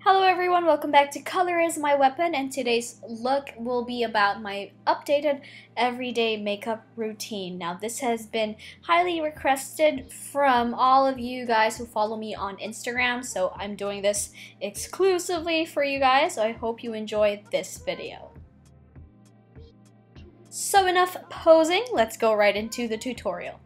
Hello everyone, welcome back to Colorismyweapon, and today's look will be about my updated everyday makeup routine. Now this has been highly requested from all of you guys who follow me on Instagram, so I'm doing this exclusively for you guys, so I hope you enjoy this video. So enough posing, let's go right into the tutorial.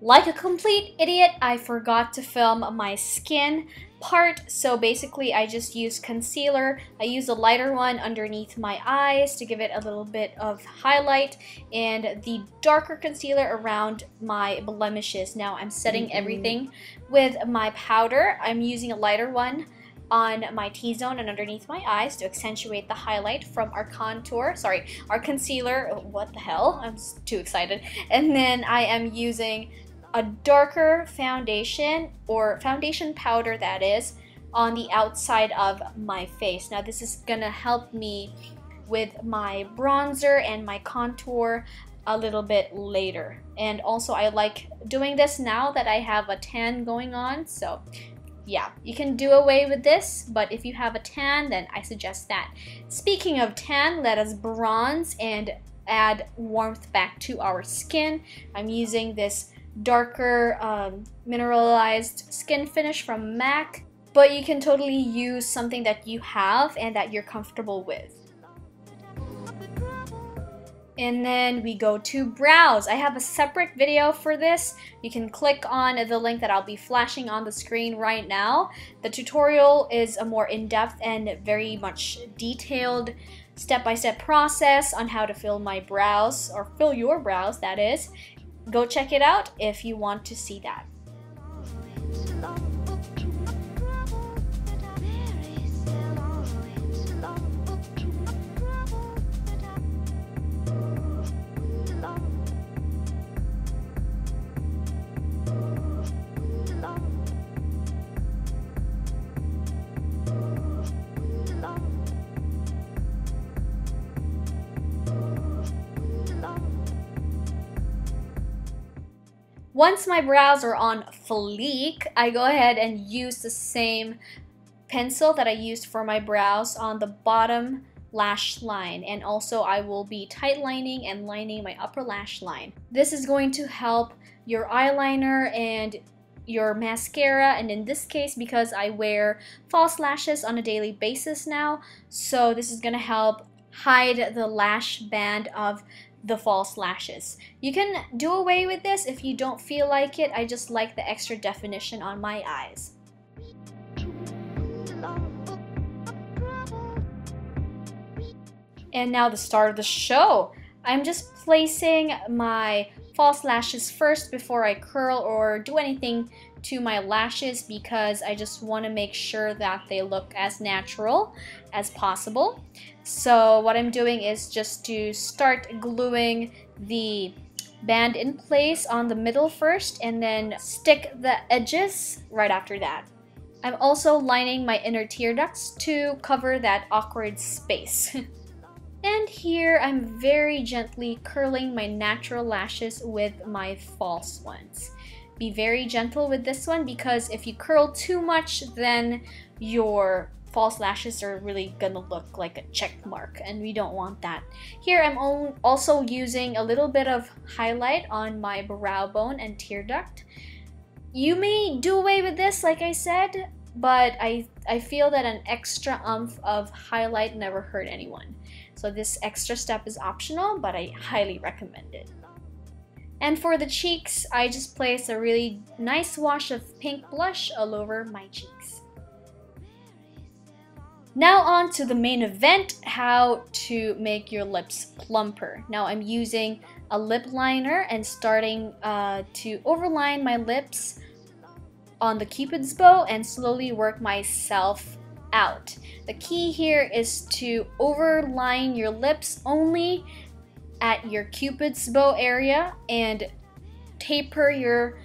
Like a complete idiot, I forgot to film my skin part, so basically I just used concealer. I used a lighter one underneath my eyes to give it a little bit of highlight, and the darker concealer around my blemishes. Now I'm setting everything with my powder. I'm using a lighter one on my T-zone and underneath my eyes to accentuate the highlight from our our concealer. What the hell? I'm too excited. And then I am using a darker foundation, or foundation powder that is, on the outside of my face. Now this is gonna help me with my bronzer and my contour a little bit later. And also I like doing this now that I have a tan going on, so yeah, you can do away with this, but if you have a tan, then I suggest that. Speaking of tan, let us bronze and add warmth back to our skin. I'm using this darker mineralized skin finish from MAC, but you can totally use something that you have and that you're comfortable with. And then we go to brows. I have a separate video for this. You can click on the link that I'll be flashing on the screen right now. The tutorial is a more in-depth and very much detailed step-by-step process on how to fill my brows, or fill your brows, that is. Go check it out if you want to see that. Once my brows are on fleek, I go ahead and use the same pencil that I used for my brows on the bottom lash line, and also I will be tight lining and lining my upper lash line. This is going to help your eyeliner and your mascara, and in this case, because I wear false lashes on a daily basis now, so this is gonna help hide the lash band of the false lashes. You can do away with this if you don't feel like it. I just like the extra definition on my eyes. And now the start of the show. I'm just placing my false lashes first before I curl or do anything to my lashes, because I just want to make sure that they look as natural as possible. So what I'm doing is just to start gluing the band in place on the middle first, and then stick the edges right after that. I'm also lining my inner tear ducts to cover that awkward space. And here I'm very gently curling my natural lashes with my false ones. Be very gentle with this one, because if you curl too much, then your false lashes are really gonna look like a check mark, and we don't want that. Here I'm also using a little bit of highlight on my brow bone and tear duct. You may do away with this, like I said, but I feel that an extra oomph of highlight never hurt anyone. So this extra step is optional, but I highly recommend it. And for the cheeks, I just place a really nice wash of pink blush all over my cheeks. Now on to the main event, how to make your lips plumper. Now I'm using a lip liner and starting to overline my lips on the Cupid's bow and slowly work myself out. The key here is to overline your lips only at your Cupid's bow area and taper your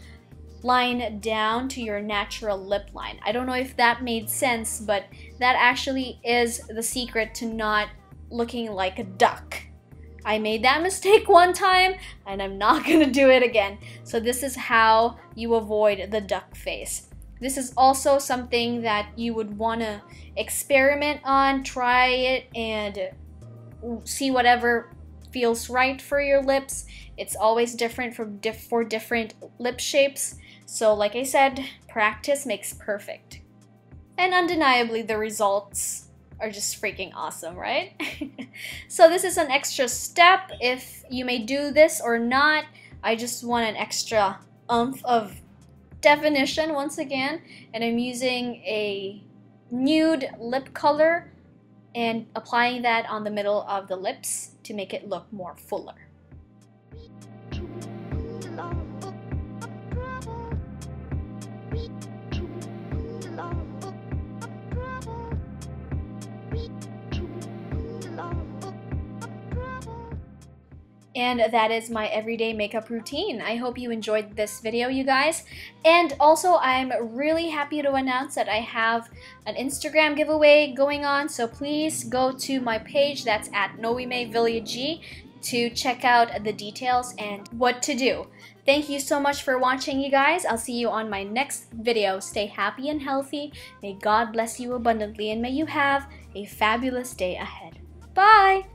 line down to your natural lip line. I don't know if that made sense, but that actually is the secret to not looking like a duck. I made that mistake one time and I'm not gonna do it again. So this is how you avoid the duck face. This is also something that you would want to experiment on, try it, and see whatever feels right for your lips. It's always different for different lip shapes. So like I said, practice makes perfect. And undeniably, the results are just freaking awesome, right? So this is an extra step. If you may do this or not, I just want an extra oomph of definition once again. And I'm using a nude lip color and applying that on the middle of the lips to make it look more fuller. And that is my everyday makeup routine. I hope you enjoyed this video, you guys. And also, I'm really happy to announce that I have an Instagram giveaway going on. So please go to my page, that's at noemaevillagonzalo, to check out the details and what to do. Thank you so much for watching, you guys. I'll see you on my next video. Stay happy and healthy. May God bless you abundantly, and may you have a fabulous day ahead. Bye!